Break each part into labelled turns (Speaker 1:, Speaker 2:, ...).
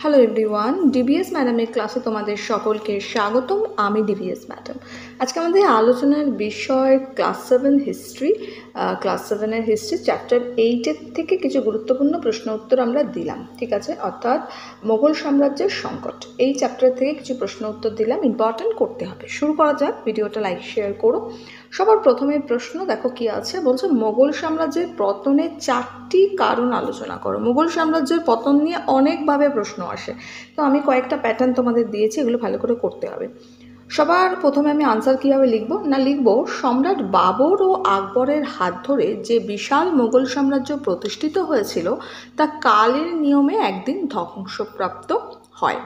Speaker 1: Hello everyone, DBS ম্যাডামের ক্লাসে তোমাদের সকলকে স্বাগতম। আমি ডিবিএস ম্যাডাম। আজকে আমাদের আলোচনার বিষয় ক্লাস 7 হিস্ট্রি। ক্লাস 7-এর হিস্ট্রি চ্যাপ্টার 8-এর থেকে কিছু গুরুত্বপূর্ণ প্রশ্ন উত্তর আমরা দিলাম, ঠিক আছে? অর্থাৎ মোগল সাম্রাজ্যের সংকট, এই চ্যাপ্টার থেকে কিছু প্রশ্ন উত্তর দিলাম, ইম্পর্টেন্ট করতে হবে। শুরু করা যাক, ভিডিওটা লাইক শেয়ার করো। সবার প্রথমে প্রশ্ন দেখো কি আছে, বলছে মোগল সাম্রাজ্যের পতনের 4টি কারণ আলোচনা করো। মোগল সাম্রাজ্যের পতন নিয়ে অনেকভাবে প্রশ্ন আসে, তো আমি কয়েকটা প্যাটার্ন তোমাদের দিয়েছি, এগুলো ভালো করে করতে হবে। সবার প্রথমে আমি আনসার কীভাবে লিখব না, লিখব সম্রাট বাবর ও আকবরের হাত ধরে যে বিশাল মোগল সাম্রাজ্য প্রতিষ্ঠিত হয়েছিল তা কালের নিয়মে একদিন ধ্বংসপ্রাপ্ত হয়।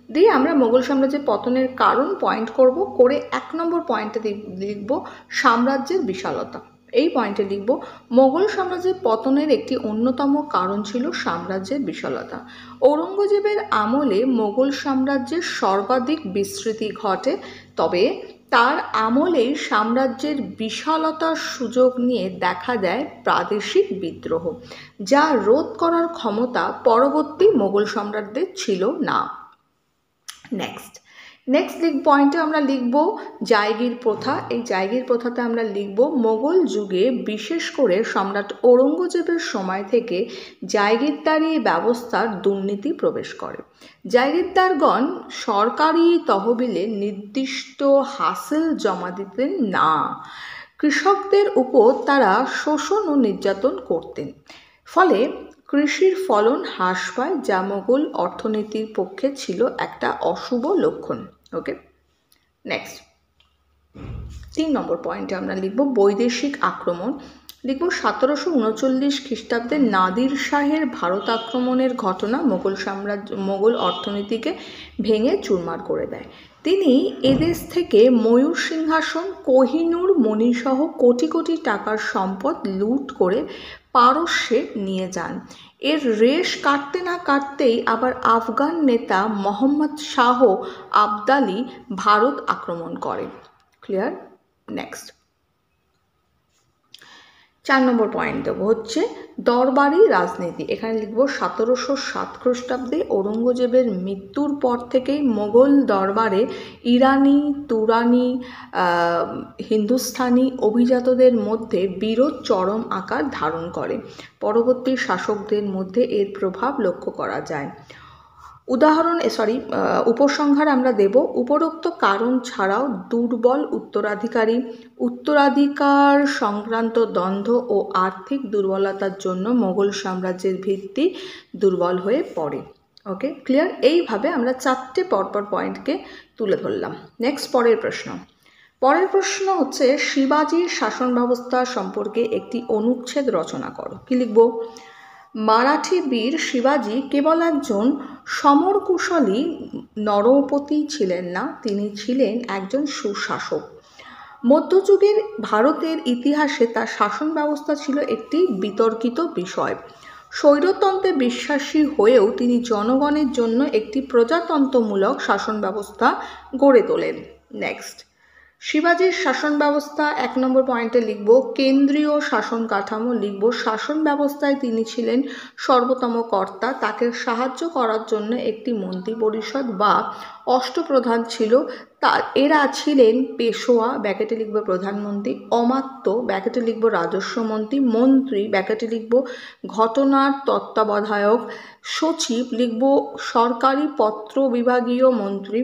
Speaker 1: দিয়ে আমরা মোগল সাম্রাজ্যের পতনের কারণ পয়েন্ট করব, করে 1 নম্বর পয়েন্টে লিখব সাম্রাজ্যের বিশালতা। এই পয়েন্টে লিখব মোগল সাম্রাজ্যের পতনের একটি অন্যতম কারণ ছিল সাম্রাজ্যের বিশালতা। ঔরঙ্গজেবের আমলে মোগল সাম্রাজ্যের সর্বাধিক বিস্তৃতি ঘটে, তবে তার আমলেই সাম্রাজ্যের বিশালতার সুযোগ নিয়ে দেখা দেয় প্রাদেশিক বিদ্রোহ, যা রোধ করার ক্ষমতা পরবর্তী মোগল সম্রাটদের ছিল না। নেক্সট পয়েন্টে আমরা লিখব জায়গির প্রথা। এই জায়গির প্রথাতে আমরা লিখব মোগল যুগে বিশেষ করে সম্রাট ঔরঙ্গজেবের সময় থেকে জায়গিরদারি ব্যবস্থার দুর্নীতি প্রবেশ করে। জায়গিরদারগণ সরকারি তহবিলে নির্দিষ্ট হাসিল জমা দিতেন না, কৃষকদের উপর তারা শোষণ ও নির্যাতন করতেন, ফলে কৃষির ফলন হ্রাস পায়, যা মোগল অর্থনীতির পক্ষে ছিল একটা অশুভ লক্ষণ। ওকে, নেক্সট 3 নম্বর পয়েন্টে আমরা লিখব বৈদেশিক আক্রমণ। লিখব 1739 খ্রিস্টাব্দে নাদির শাহের ভারত আক্রমণের ঘটনা মোগল অর্থনীতিকে ভেঙে চুরমার করে দেয়। তিনি এদেশ থেকে ময়ূর সিংহাসন, কোহিনূর মণিসহ কোটি কোটি টাকার সম্পদ লুট করে পারস্যে নিয়ে যান। এর রেশ কাটতে না কাটতেই আবার আফগান নেতা মোহাম্মদ শাহ আবদালি ভারত আক্রমণ করে। ক্লিয়ার? নেক্সট 4 নম্বর পয়েন্ট দেবো হচ্ছে দরবারি রাজনীতি। এখানে লিখব 1707 খ্রিস্টাব্দে ঔরঙ্গজেবের মৃত্যুর পর থেকেই মোগল দরবারে ইরানি, তুরানি, হিন্দুস্থানি অভিজাতদের মধ্যে বিরোধ চরম আকার ধারণ করে। পরবর্তী শাসকদের মধ্যে এর প্রভাব লক্ষ্য করা যায়। উপসংহার আমরা দেব উপরোক্ত কারণ ছাড়াও দুর্বল উত্তরাধিকার সংক্রান্ত দ্বন্দ্ব ও আর্থিক দুর্বলতার জন্য মোগল সাম্রাজ্যের ভিত্তি দুর্বল হয়ে পড়ে। ওকে, ক্লিয়ার? এইভাবে আমরা 4টে পরপর পয়েন্টকে তুলে ধরলাম। নেক্সট পরের প্রশ্ন হচ্ছে শিবাজির শাসন ব্যবস্থা সম্পর্কে একটি অনুচ্ছেদ রচনা করো। কি লিখব? মারাঠি বীর শিবাজি কেবল একজন সমরকুশলী নরপতি ছিলেন না, তিনি ছিলেন একজন সুশাসক। মধ্যযুগের ভারতের ইতিহাসে তার শাসন ব্যবস্থা ছিল একটি বিতর্কিত বিষয়। স্বৈরতন্ত্রে বিশ্বাসী হয়েও তিনি জনগণের জন্য একটি প্রজাতন্ত্রমূলক শাসন ব্যবস্থা গড়ে তোলেন। নেক্সট শিবাজির শাসন ব্যবস্থা 1 নম্বর পয়েন্টে লিখব কেন্দ্রীয় শাসন কাঠামো। লিখব শাসন ব্যবস্থায় তিনি ছিলেন সর্বোত্তম কর্তা, তাকে সাহায্য করার জন্য একটি মন্ত্রী পরিষদ বা অষ্টপ্রধান ছিল। এরা ছিলেন পেশোয়া, ব্যাকেটে লিখব প্রধানমন্ত্রী, অমাত্য, ব্যাকেটে লিখব রাজস্ব মন্ত্রী, মন্ত্রী, ব্যাকেটে লিখব ঘটনার তত্ত্বাবধায়ক, সচিব লিখব সরকারি পত্র বিভাগীয় মন্ত্রী,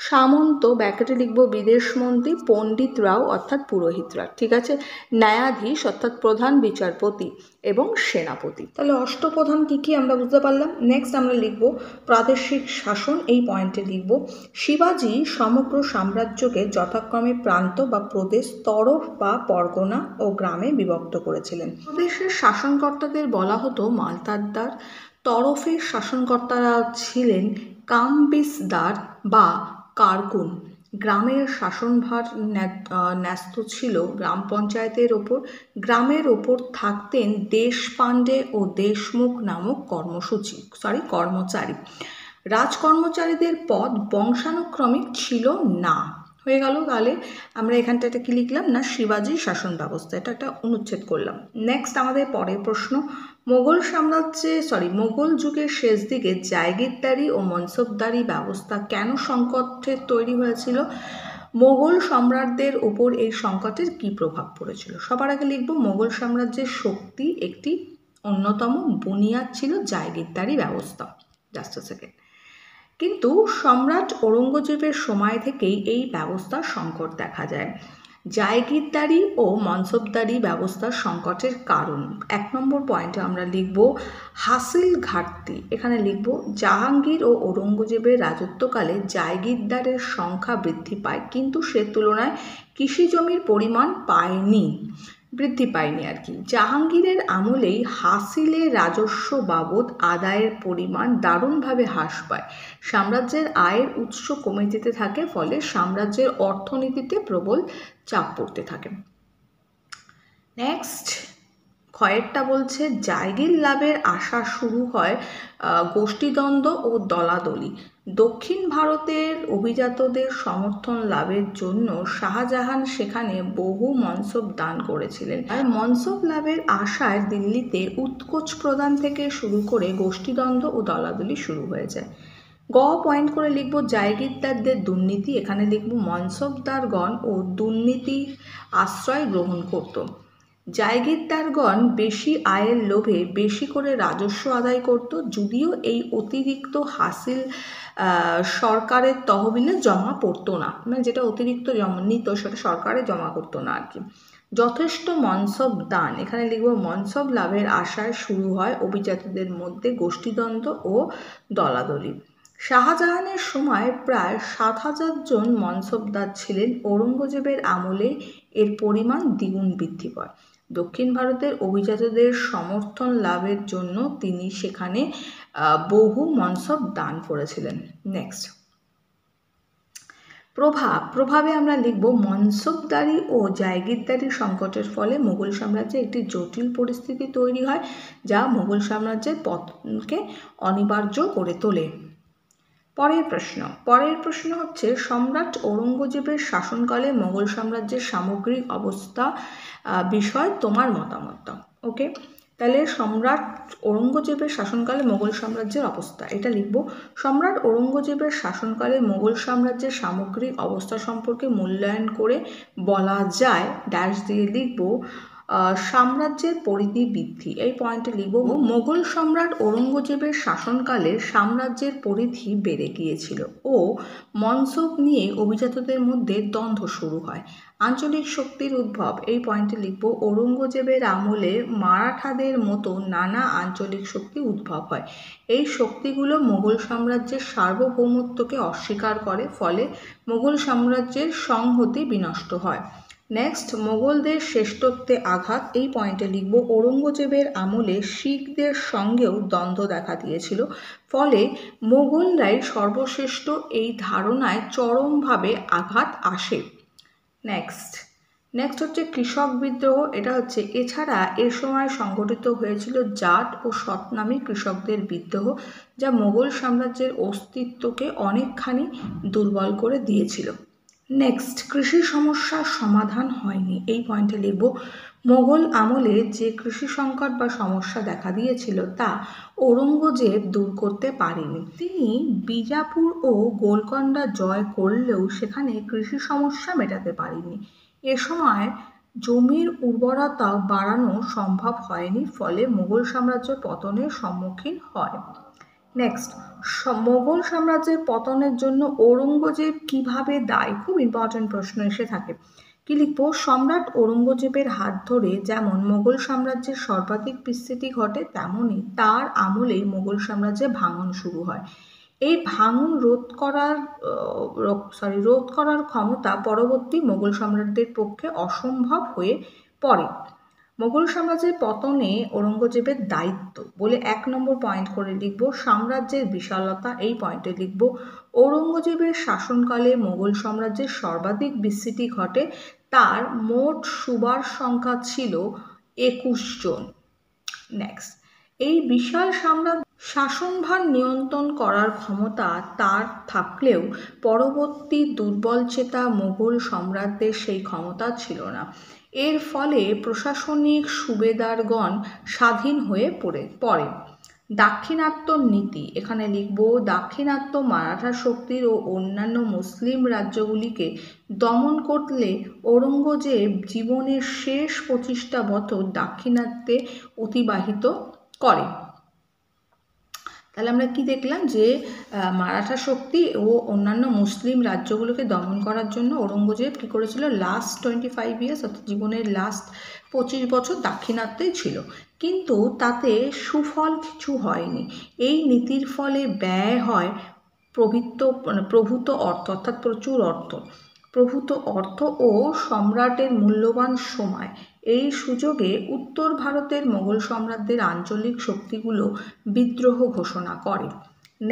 Speaker 1: সামন্ত, ব্যাকেটে লিখব বিদেশ মন্ত্রী, পণ্ডিতরাও অর্থাৎ পুরোহিতরা, ঠিক আছে, ন্যায়াধীশ অর্থাৎ প্রধান বিচারপতি এবং সেনাপতি। তাহলে অষ্টপ্রধান কি আমরা বুঝতে পারলাম। নেক্সট আমরা লিখব প্রাদেশিক শাসন। এই পয়েন্টে লিখব শিবাজি সমগ্র সাম্রাজ্যকে যথাক্রমে প্রান্ত বা প্রদেশ, তরফ বা পরগনা ও গ্রামে বিভক্ত করেছিলেন। প্রদেশের শাসনকর্তাদের বলা হতো মালতাদার, তরফের শাসনকর্তারা ছিলেন কামবিসদার বা কারকুন। গ্রামের শাসনভার ন্যস্ত ছিল গ্রাম পঞ্চায়েতের ওপর। গ্রামের ওপর থাকতেন দেশপাণ্ডে ও দেশমুখ নামক কর্মচারী। রাজকর্মচারীদের পদ বংশানুক্রমিক ছিল না। হয়ে গেল। তাহলে আমরা এখানটাতে কি লিখলাম না, শিবাজির শাসন ব্যবস্থা, এটা একটা অনুচ্ছেদ করলাম। নেক্সট আমাদের পরের প্রশ্ন, মোগল যুগের শেষ দিকে জায়গিরদারি ও মনসবদারি ব্যবস্থা কেন সংকটের তৈরি হয়েছিল? মোগল সম্রাটদের উপর এই সংকটের কি প্রভাব পড়েছিল? সবার আগে লিখব, মোগল সাম্রাজ্যের শক্তি একটি অন্যতম বুনিয়াদ ছিল জায়গিরদারি ব্যবস্থা। জাস্ট আ সেকেন্ড। কিন্তু সম্রাট ঔরঙ্গজেবের সময় থেকেই এই ব্যবস্থার সংকট দেখা যায়। জায়গিরদারি ও মনসবদারি ব্যবস্থার সংকটের কারণ 1 নম্বর পয়েন্টে আমরা লিখব হাসিল ঘাটতি। এখানে লিখব জাহাঙ্গীর ও ঔরঙ্গজেবের রাজত্বকালে জায়গিরদারের সংখ্যা বৃদ্ধি পায়, কিন্তু সে তুলনায় কৃষি জমির পরিমাণ বৃদ্ধি পায়নি আর কি। জাহাঙ্গীরের আমলেই হাসিলের রাজস্ব বাবদ আদায়ের পরিমাণ দারুণভাবে হ্রাস পায়। সাম্রাজ্যের আয়ের উৎস কমে যেতে থাকে, ফলে সাম্রাজ্যের অর্থনীতিতে প্রবল চাপ পড়তে থাকে। নেক্সট ক্ষয়েরটা বলছে জায়গির লাভের আশা শুরু হয় গোষ্ঠীদ্বন্দ্ব ও দলাদলি। দক্ষিণ ভারতের অভিজাতদের সমর্থন লাভের জন্য শাহজাহান সেখানে বহু মনসব দান করেছিলেন। আর মনসব লাভের আশায় দিল্লিতে উৎকোচ প্রদান থেকে শুরু করে গোষ্ঠীদ্বন্দ্ব ও দলাদলি শুরু হয়ে যায়। গ পয়েন্ট করে লিখব জায়গিরদারদের দুর্নীতি। এখানে লিখব মনসবদারগণ ও দুর্নীতি আশ্রয় গ্রহণ করত। জায়গিরদারগণ বেশি আয়ের লোভে বেশি করে রাজস্ব আদায় করত, যদিও এই অতিরিক্ত হাসিল সরকারের তহবিলে জমা পড়তো না, মানে যেটা অতিরিক্ত নিত সেটা সরকারে জমা করতো না আর কি। যথেষ্ট মনসব দান, এখানে লিখব মনসব লাভের আশায় শুরু হয় অভিজাতদের মধ্যে গোষ্ঠীদ্বন্দ্ব ও দলাদলি। শাহজাহানের সময় প্রায় 7,000 জন মনসবদার ছিলেন। ঔরঙ্গজেবের আমলে এর পরিমাণ দ্বিগুণ বৃদ্ধি পায়। দক্ষিণ ভারতের অভিজাতদের সমর্থন লাভের জন্য তিনি সেখানে বহু মনসব দান করেছিলেন। নেক্সট প্রভাবে আমরা লিখব মনসবদারি ও জায়গিরদারি সংকটের ফলে মুঘল সাম্রাজ্যে একটি জটিল পরিস্থিতি তৈরি হয়, যা মুঘল সাম্রাজ্যের পতনকে অনিবার্য করে তোলে। পরের প্রশ্ন হচ্ছে সম্রাট ঔরঙ্গজেবের শাসনকালে মোগল সাম্রাজ্যের সামগ্রিক অবস্থা বিষয়ে তোমার মতামত। ওকে, তাহলে সম্রাট ঔরঙ্গজেবের শাসনকালে মোগল সাম্রাজ্যের অবস্থা, এটা লিখব সম্রাট ঔরঙ্গজেবের শাসনকালে মোগল সাম্রাজ্যের সামগ্রিক অবস্থা সম্পর্কে মূল্যায়ন করে বলা যায় ড্যাশ দিয়ে লিখব সাম্রাজ্যের পরিধি বৃদ্ধি। এই পয়েন্টে লিখব মোগল সম্রাট ঔরঙ্গজেবের শাসনকালে সাম্রাজ্যের পরিধি বেড়ে গিয়েছিল ও মনসব নিয়ে অভিজাতদের মধ্যে দ্বন্দ্ব শুরু হয়। আঞ্চলিক শক্তির উদ্ভব, এই পয়েন্টে লিখব ঔরঙ্গজেবের আমলে মারাঠাদের মতো নানা আঞ্চলিক শক্তি উদ্ভব হয়। এই শক্তিগুলো মোগল সাম্রাজ্যের সার্বভৌমত্বকে অস্বীকার করে, ফলে মোগল সাম্রাজ্যের সংহতি বিনষ্ট হয়। নেক্সট মোগলদের শ্রেষ্ঠত্বে আঘাত, এই পয়েন্টে লিখব ঔরঙ্গজেবের আমলে শিখদের সঙ্গেও দ্বন্দ্ব দেখা দিয়েছিল, ফলে মোগলরাই সর্বশ্রেষ্ঠ এই ধারণায় চরমভাবে আঘাত আসে। নেক্সট হচ্ছে কৃষক বিদ্রোহ, এটা হচ্ছে এছাড়া এ সময় সংগঠিত হয়েছিল জাট ও সৎনামী কৃষকদের বিদ্রোহ, যা মোগল সাম্রাজ্যের অস্তিত্বকে অনেকখানি দুর্বল করে দিয়েছিল। নেক্সট কৃষি সমস্যার সমাধান হয়নি, এই পয়েন্টে লিখব মোগল আমলে যে কৃষি সংকট বা সমস্যা দেখা দিয়েছিল তা ঔরঙ্গজেব দূর করতে পারেনি। তিনি বিজাপুর ও গোলকোন্ডা জয় করলেও সেখানে কৃষি সমস্যা মেটাতে পারেনি। এ সময় জমির উর্বরতা বাড়ানো সম্ভব হয়নি, ফলে মোগল সাম্রাজ্য পতনের সম্মুখীন হয়। নেক্সট মোগল সাম্রাজ্যের পতনের জন্য ঔরঙ্গজেব কিভাবে দায়ী? খুব ইম্পর্টেন্ট প্রশ্ন এসে থাকে। কি লিখব সম্রাট ঔরঙ্গজেবের হাত ধরে যেমন মোগল সাম্রাজ্যের সর্বাধিক বিস্তৃতি ঘটে, তেমনি তার আমলেই মোগল সাম্রাজ্যে ভাঙন শুরু হয়। এই ভাঙন রোধ করার ক্ষমতা পরবর্তী মোগল সম্রাটদের পক্ষে অসম্ভব হয়ে পড়ে। মোগল সাম্রাজ্যের পতনে ঔরঙ্গজেবের দায়িত্ব বলে 1 নম্বর পয়েন্ট করে লিখব সাম্রাজ্যের বিশালতা, এই পয়েন্টে লিখব ঔরঙ্গজেবের শাসনকালে মোগল সাম্রাজ্যের সর্বাধিক বিস্তৃতি ঘটে, তার মোট সুবার সংখ্যা ছিল 21 জন। নেক্সট এই বিশাল শাসনভার নিয়ন্ত্রণ করার ক্ষমতা তার থাকলেও পরবর্তী দুর্বলচেতা মোগল সম্রাটদের সেই ক্ষমতা ছিল না। এর ফলে প্রশাসনিক সুবেদারগণ স্বাধীন হয়ে পড়ে। দাক্ষিণাত্য নীতি, এখানে লিখব দাক্ষিণাত্য মারাঠা শক্তির ও অন্যান্য মুসলিম রাজ্যগুলিকে দমন করলে ঔরঙ্গজেব জীবনের শেষ 25টা বছর দাক্ষিণাত্যে অতিবাহিত করে। তাহলে আমরা কি দেখলাম যে মারাঠা শক্তি ও অন্যান্য মুসলিম রাজ্যগুলোকে দমন করার জন্য ঔরঙ্গজেব কী করেছিল, লাস্ট 25 ইয়ার্স অর্থাৎ জীবনের লাস্ট 25 বছর দাক্ষিণাত্যেই ছিল, কিন্তু তাতে সুফল কিছু হয়নি। এই নীতির ফলে ব্যয় হয় প্রভূত অর্থ, অর্থাৎ প্রচুর প্রভূত অর্থ ও সম্রাটের মূল্যবান সময়। এই সুযোগে উত্তর ভারতের মোগল সম্রাটদের আঞ্চলিক শক্তিগুলো বিদ্রোহ ঘোষণা করে।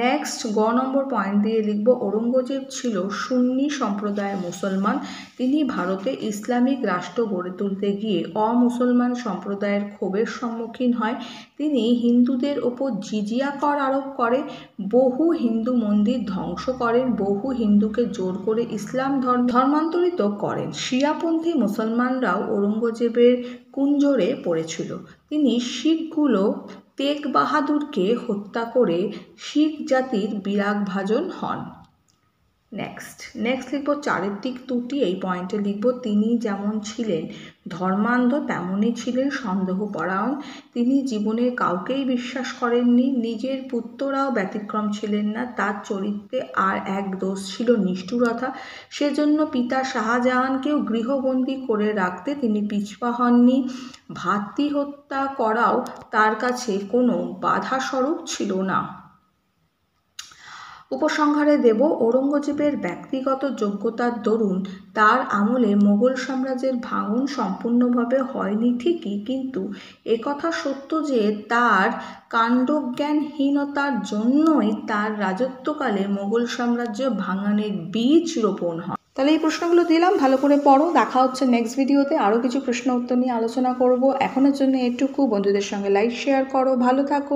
Speaker 1: নেক্সট নম্বর পয়েন্ট দিয়ে লিখব ঔরঙ্গজেব ছিল সুন্নি সম্প্রদায়ের মুসলমান। তিনি ভারতে ইসলামিক রাষ্ট্র গড়ে তুলতে গিয়ে অমুসলমান সম্প্রদায়ের ক্ষোভের সম্মুখীন হয়। তিনি হিন্দুদের ওপর জিজিয়া কর আরোপ করে, বহু হিন্দু মন্দির ধ্বংস করেন, বহু হিন্দুকে জোর করে ইসলাম ধর্মান্তরিত করেন। শিয়াপন্থী মুসলমানরাও ঔরঙ্গজেবের কুঞ্জরে পড়েছিল। তিনি শিখগুলো তেগ বাহাদুরকে হত্যা করে শিখ জাতির বিরাগভাজন হন। নেক্সট লিখব চারিত্রিক ত্রুটি। এই পয়েন্টে লিখব তিনি যেমন ছিলেন ধর্মান্ধ তেমনই ছিলেন সন্দেহপরায়ণ। তিনি জীবনে কাউকেই বিশ্বাস করেননি, নিজের পুত্ররাও ব্যতিক্রম ছিলেন না। তার চরিত্রে আর এক দোষ ছিল নিষ্ঠুরতা। সেজন্য পিতা শাহজাহানকেও গৃহবন্দী করে রাখতে তিনি পিছপা হননি। ভাতৃ হত্যা করাও তার কাছে কোনো বাধাস্বরূপ ছিল না। উপসংহারে দেব ঔরঙ্গজেবের ব্যক্তিগত যোগ্যতার দরুন তার আমলে মোগল সাম্রাজ্যের ভাঙন সম্পূর্ণভাবে হয়নি ঠিকই, কিন্তু একথা সত্য যে তার কাণ্ডজ্ঞানহীনতার জন্যই তার রাজত্বকালে মোগল সাম্রাজ্য ভাঙনের বীজ রোপণ হয়। তাহলে এই প্রশ্নগুলো দিলাম, ভালো করে পড়ো। দেখা হচ্ছে নেক্সট ভিডিওতে, আরও কিছু প্রশ্ন উত্তর নিয়ে আলোচনা করব। এখনের জন্য এটুকু, বন্ধুদের সঙ্গে লাইক শেয়ার করো, ভালো থাকো।